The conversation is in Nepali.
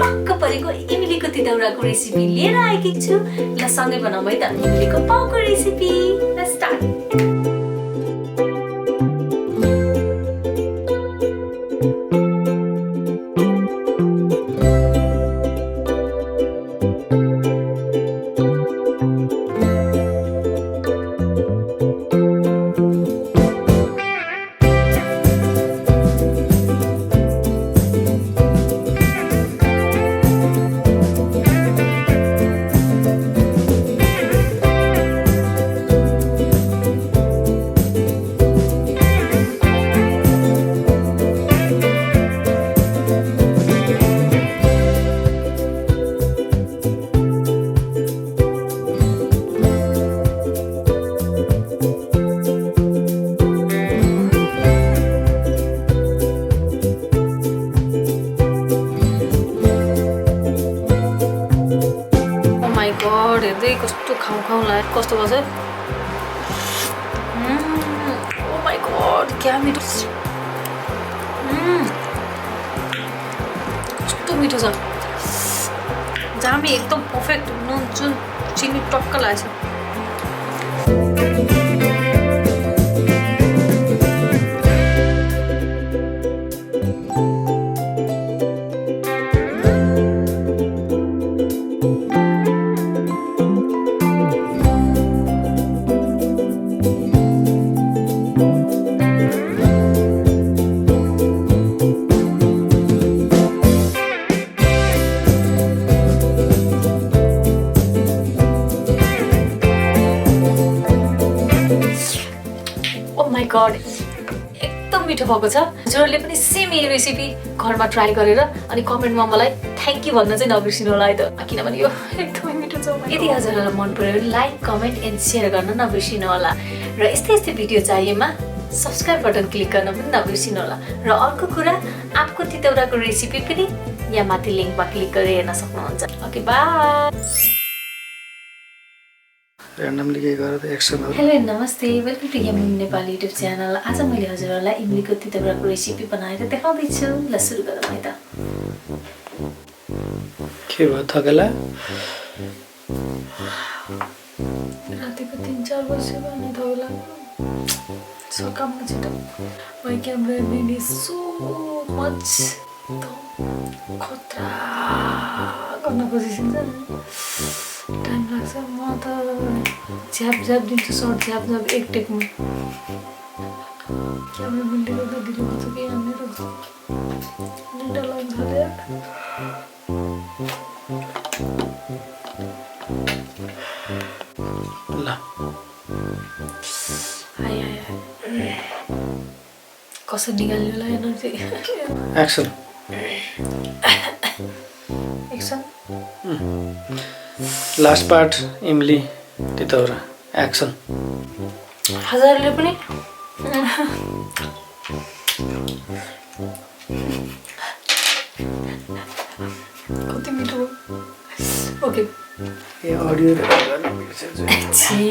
पक्क परेको इमलीको तितौराको रेसिपी लिएर आएकी छु। ल सँगै बनाऊँ है त इमलीको पाउको रेसिपी। Let's start. कस्तो खाउ खाउ लाग्यो कस्तो भन्छ ओ माय गॉड क्या मिठो कस्तो मिठो छ जामी एकदम परफेक्ट नुन चुन चिनी टक्क लाग्छ गॉड एकदम मिठो भएको छ हजुरहरूले पनि सेम यही रेसिपी घरमा ट्राई गरेर अनि कमेन्टमा मलाई थ्याङ्क यू भन्न चाहिँ नबिर्सिनु होला है त किनभने यो एकदमै मिठो छ यदि हजुरहरूलाई मन पर्यो लाइक कमेन्ट एन्ड सेयर गर्न नबिर्सिनु होला र यस्तै यस्तै भिडियो चाहिएमा सब्स्क्राइब बटन क्लिक गर्न पनि नबिर्सिनु होला र अर्को कुरा आपको तितौराको रेसिपी पनि यहाँ माथि लिङ्कमा क्लिक गरेर हेर्न सक्नुहुन्छ ओके बाइ randomly के गरेर एक्सन हेलो नमस्ते वेलकम टु हिङ नेपाली युट्युब च्यानल आज मैले हजुरहरूलाई इमलीको तितौराको रेसिपी बनाएर देखाउँदै छु ल सुरु गरौँ है त के भयो थकेला रातिको 3-4 बजे भने थकेला सकाममा छिटो my camera need is so much खतरा गर्न खोजिन्छ टाइम लाग्छ म त झ्याप झ्याप दिन्छु सर्ट झ्याप झ्याप एक टेकमा क्यामेरा बिल्डी गर्दा ढिलो हुन्छ कि यहाँनिर डर लाग्छ ल हाय हाय कसरी निकाल्नु होला energy action action last part इमली तितौरा एक्सन हजुरले पनि कति मिठो ओके ए अडियो रेकर्ड गर्न बिर्सेछु छी